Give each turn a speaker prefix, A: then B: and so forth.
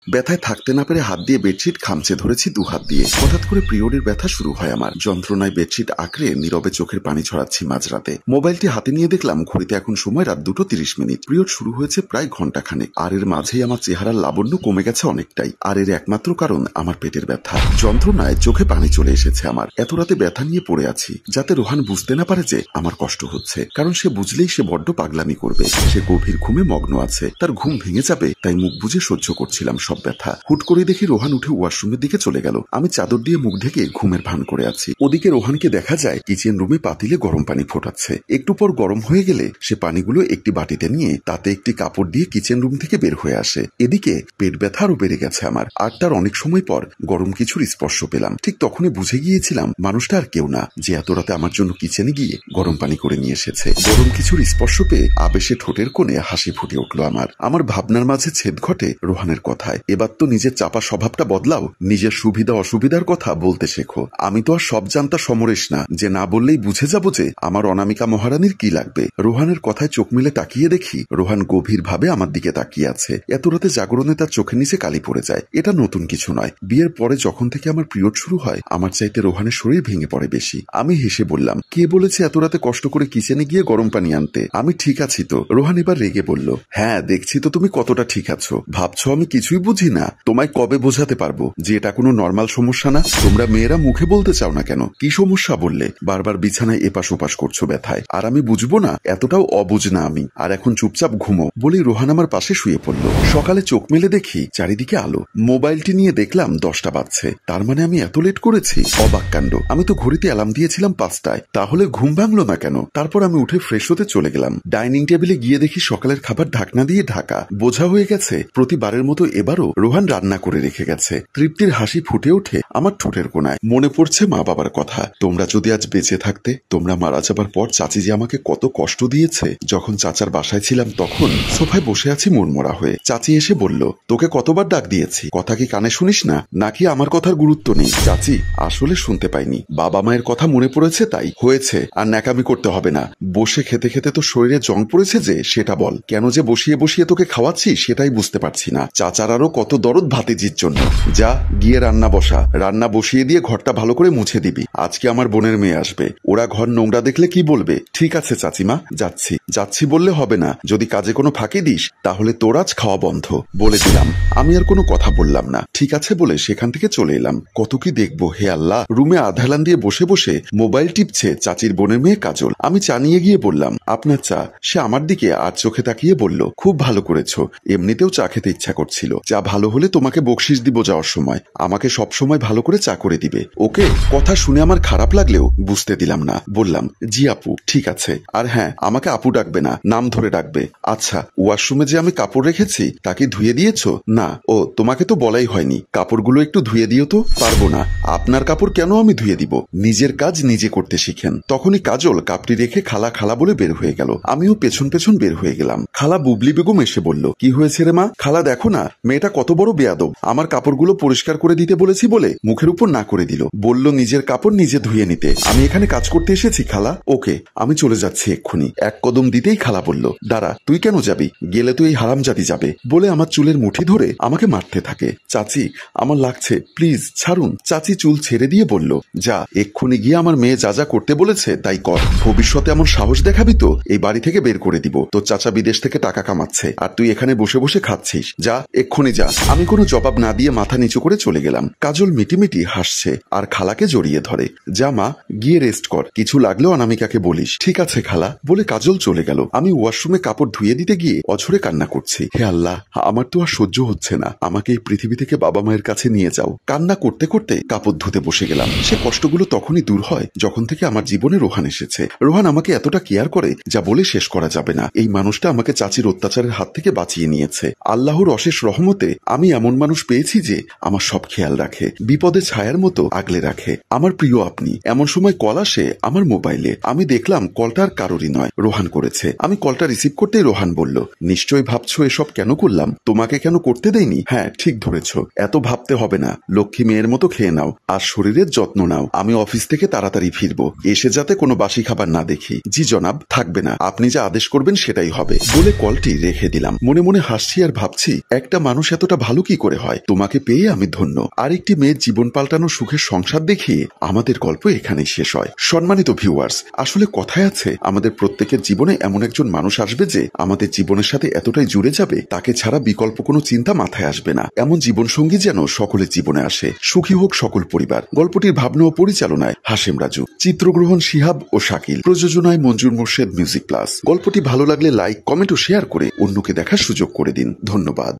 A: ব্যথায় থাকতে না পেরে হাত দিয়ে বেডশিট খামচে ধরেছি দু হাত দিয়ে। হঠাৎ করে পিরিয়ডের ব্যথা শুরু হয় আমার। যন্ত্রণায় বেডশিট আঁকড়ে নীরবে চোখের পানি ছড়াচ্ছি মাঝরাতে। মোবাইলটি হাতে নিয়ে দেখলাম ঘড়িতে এখন সময় রাত 2:30। পিরিয়ড শুরু হয়েছে প্রায় ঘন্টাখানেক। আর এর মাঝেই আমার চেহারার লাবণ্য কমে গেছে অনেকটাই। আর এর একমাত্র কারণ আমার পেটের ব্যথা। যন্ত্রণায় চোখে পানি চলে এসেছে আমার। এত রাতে ব্যথা নিয়ে পড়ে আছি যাতে রোহান বুঝতে না পারে যে আমার কষ্ট হচ্ছে, কারণ সে বুঝলেই সে বড্ড পাগলামি করবে। সে গভীর ঘুমে মগ্ন আছে, তার ঘুম ভেঙে যাবে তাই মুখ বুজে সহ্য করছিলাম সব ব্যথা। হুট করে দেখি রোহান উঠে ওয়াশরুমের দিকে চলে গেল। আমি চাদর দিয়ে মুখ ঢেকে ঘুমের ভান করে আছি। ওদিকে রোহানকে দেখা যায় কিচেন রুমে পাতিলে গরম পানি ফোটাচ্ছে। একটু পর গরম হয়ে গেলে সে পানিগুলো একটি বাটিতে নিয়ে তাতে একটি কাপড় দিয়ে কিচেন রুম থেকে বের হয়ে আসে। এদিকে পেট ব্যথা আরো বেড়ে গেছে আমার। আর তার অনেক সময় পর গরম কিছুর স্পর্শ পেলাম। ঠিক তখনই বুঝে গিয়েছিলাম মানুষটা আর কেউ না, যে এত রাতে আমার জন্য কিচেনে গিয়ে গরম পানি করে নিয়ে এসেছে। গরম কিছুর স্পর্শ পেয়ে আবেশে ঠোঁটের কোণে হাসি ফুটে উঠল আমার ভাবনার মাঝে ছেদ ঘটে রোহানের কথায়। এবার তো নিজের চাপা স্বভাবটা বদলাও, নিজের সুবিধা অসুবিধার কথা বলতে শেখো। আমি তো আর সব জানতা সমরেশ না যে না বললেই বুঝে যাবো যে আমার অনামিকা মহারানীর কি লাগবে। রোহানের কথায় চোখ মিলে তাকিয়ে দেখি রোহান গভীর ভাবে আমার দিকে তাকিয়ে আছে। এত রাতে জাগরণে তার চোখের নিচে কালি পড়ে যায়। এটা নতুন কিছু নয়। বিয়ের পরে যখন থেকে আমার পিরিয়ড শুরু হয় আমার চাইতে রোহানের শরীর ভেঙে পড়ে বেশি। আমি হেসে বললাম, কে বলেছে এত রাতে কষ্ট করে কিচেনে গিয়ে গরম পানি আনতে? আমি ঠিক আছি তো। রোহান এবার রেগে বলল, হ্যাঁ দেখছি তো তুমি কতটা ঠিক আছো। ভাবছো আমি কিছুই বুঝি না? তোমায় কবে বোঝাতে পারবো যে এটা কোনো নর্মাল সমস্যা না? তোমরা মেয়েরা মুখে বলতে চাও না কেন? কি সমস্যা বললে? বারবার বিছানায় এপাশ ওপাশ করছো ব্যথায়। আর আমি বুঝবো না? এতটাও অবুঝ না আমি। আর এখন চুপচাপ ঘুমো বলেই রোহান আমার পাশে শুয়ে পড়লো। সকালে চোখ মেলে দেখি চারিদিকে আলো। মোবাইলটি নিয়ে দেখলাম 10টা বাজছে। তার মানে আমি এত লেট করেছি? অবাক কাণ্ড। আমি তো ঘড়িতে অ্যালার্ম দিয়েছিলাম 5টায়। তাহলে ঘুম ভাঙলো না কেন? তারপর আমি উঠে ফ্রেশ হতে চলে গেলাম। ডাইনিং টেবিলে গিয়ে দেখি সকালের খাবার ঢাকনা দিয়ে ঢাকা। বোঝা হয়ে গেছে প্রতিবারের মতো এবারও রোহান রান্না করে রেখে গেছে। তৃপ্তির হাসি ফুটে ওঠে আমার ঠোঁটের কোণায়। মনে পড়ছে মা বাবার কথা। তোমরা যদি আজ বেঁচে থাকতে, তোমরা মারা যাবার পর চাচি যে আমাকে কত কষ্ট দিয়েছে। যখন চাচার বাসায় ছিলাম তখন সোফায় বসে আছি মনমরা হয়ে। চাচি এসে বলল, তোকে কতবার ডাক দিয়েছি, কথা কি কানে শুনিস না? নাকি আমার কথার গুরুত্ব নেই? চাচি, আসলে শুনতে পাইনি। বাবা মায়ের কথা মনে পড়েছে তাই হয়েছে। আর ন্যাকামি করতে হবে না। বসে খেতে খেতে তো শরীরে জং পড়েছে যে সেটা বল। কেন যে বসিয়ে বসিয়ে তোকে খাওয়াচ্ছি সেটাই বুঝতে পারছি না। চাচার আরো কত দরদ ভাতিজির জন্য। যা গিয়ে রান্না বসা। রান্না বসিয়ে দিয়ে ঘরটা ভালো করে মুছে দিবি। আজকে আমার বোনের মেয়ে আসবে। ওরা ঘর নোংরা দেখলে কি বলবে? ঠিক আছে চাচিমা, যাচ্ছি। যাচ্ছি বললে হবে না। যদি কাজে কোনো ফাঁকি দিস তাহলে তোর আজ খাওয়া বন্ধ বলে দিলাম। আমি আর কোনো কথা বললাম না। ঠিক আছে বলে সেখান থেকে চলে এলাম। কত কি দেখবো হে আল্লাহ। রুমে আধালান দিয়ে বসে বসে মোবাইল টিপছে চাচির বোনের মেয়ে কাজল। আমি চা নিয়ে গিয়ে বললাম, আপনার চা। সে আমার দিকে আর চোখে তাকিয়ে বলল, খুব ভালো করেছো। এমনিতেও চা খেতে ইচ্ছা করছিল। চা ভালো হলে তোমাকে বকশিস দিব যাওয়ার সময়। আমাকে সব সময় ভালো করে চা করে দিবে, ওকে? কথা শুনে আমার খারাপ লাগলেও বুঝতে দিলাম না। বললাম, জি আপু, ঠিক আছে। আর হ্যাঁ, আমাকে আপু ডাকবে না, নাম ধরে ডাকবে। আচ্ছা, ওয়াশরুমে যে আমি কাপড় রেখেছি তা কি ধুয়ে দিয়েছো? না। ও, তোমাকে তো বলাই হয়নি। কাপড়গুলো একটু ধুয়ে দিও তো। পারবো না। আপনার কাপড় কেন আমি ধুয়ে দিব? নিজের কাজ নিজে করতে শিখেন। তখনই কাজল কাপটি রেখে খালা খালা বলে বের হয়ে গেল। আমিও পেছন পেছন বের হয়ে গেলাম। খালা বুবলি বেগম এসে বলল, কি হয়েছে রে মা? খালা দেখো না, মেয়েটা কত বড় বেয়াদব। আমার কাপড়গুলো পরিষ্কার করে দিতে বলেছি বলে মুখের উপর না করে দিল। বলল নিজের কাপড় নিজে ধুয়ে নিতে। আমি এখানে কাজ করতে এসেছি খালা। ওকে, আমি চলে যাচ্ছি এক্ষুনি। এক কদম দিতেই খালা বলল, দাঁড়া, তুই কেন যাবি? গেলে তুই এই হারামজাদি যাবে বলে আমার চুলের মুঠি ধরে আমাকে মারতে থাকে। চাচি, আমার লাগছে, প্লিজ ছাড়ুন। চাচি চুল ছেড়ে দিয়ে বলল, যা, এক্ষুনি গিয়ে আমার মেয়ে যা যা করতে বলেছে তাই কর। ভবিষ্যতে এমন সাহস দেখাবি তো এই বাড়ি থেকে বের করে দিব। তোর চাচা বিদেশ থেকে টাকা কামাচ্ছে আর তুই এখানে বসে বসে খাচ্ছিস। যা, এক্ষুনি যা। আমি কোনো জবাব না দিয়ে মাথা নিচু করে চলে গেলাম। কাজল মিটিমিটি হাসছে আর খালাকে জড়িয়ে ধরে। যা মা, গিয়ে রেস্ট কর। কিছু লাগলেও অনামিকাকে বলিস। ঠিক আছে খালা বলে কাজল চলে গেল। আমি ওয়াশরুমে কাপড় ধুয়ে দিতে গিয়ে অঝরে কান্না করছি। হে আল্লাহ, আমার তো আর সহ্য হচ্ছে না। আমাকে এই পৃথিবী থেকে বাবা মায়ের কাছে নিয়ে যাও। কান্না করতে করতে কাপড় ধুতে বসে গেলাম। সে কষ্টগুলো তখনই দূর হয় যখন থেকে আমার জীবনে রোহান এসেছে। রোহান আমাকে এতটা কেয়ার করে যা বলে শেষ করা যাবে না। এই মানুষটা আমাকে চাচির অত্যাচারের হাত থেকে বাঁচিয়ে নিয়েছে। আল্লাহর অশেষ রহমতে আমি এমন মানুষ পেয়েছি যে আমার সব খেয়াল রাখে, বিপদে ছায়ার মতো আগলে রাখে। আমার প্রিয় আপনি। এমন সময় কল আসে আমার মোবাইলে। আমি দেখলাম কলটা আর কারোরই নয়, রোহান করেছে। আমি কলটা রিসিভ করতেই রোহান বলল, নিশ্চয়ই ভাবছো এসব কেন করলাম, তোমাকে কেন করতে দেয়নি? হ্যাঁ, ঠিক ধরেছ। এত ভাবতে হবে না। লক্ষ্মী মেয়ের মতো খেয়ে নাও আর শরীরের যত্ন নাও। আমি অফিস থেকে তাড়াতাড়ি ফিরবো, এসে যাতে কোনো বাসি খাবার না দেখি। জি জনাব, থাকবে না। আপনি যা আদেশ করবেন সেটাই হবে বলে কলটি রেখে দিলাম। মনে মনে হাসছি আর ভাবছি, একটা মানুষ এতটা ভালো কি করে হয়? তোমাকে পেয়ে আমি ধন্য। আরেকটি মেয়ের জীবন পাল্টানো সুখের সংসার দেখিয়ে আমাদের গল্প এখানেই শেষ হয়। সম্মানিত ভিউয়ার্স, আসলে কথায় আছে আমাদের প্রত্যেকের জীবনে এমন একজন মানুষ আসবে যে আমাদের জীবনের সাথে এতটাই জুড়ে যাবে তাকে ছাড়া বিকল্প কোনো চিন্তা মাথায় আসবে না। এমন জীবনসঙ্গী যেন সকলের জীবনে আসে। সুখী হোক সকল পরিবার। গল্পটির ভাবনা ও পরিচালনায় হাশেম রাজু, চিত্রগ্রহণ শিহাব ও শাকিল, প্রযোজনায় মঞ্জুর মোর্শেদ মিউজিক প্লাস। গল্পটি ভালো লাগলে লাইক, কমেন্ট ও শেয়ার করে অন্যকে দেখার সুযোগ করে দিন। ধন্যবাদ।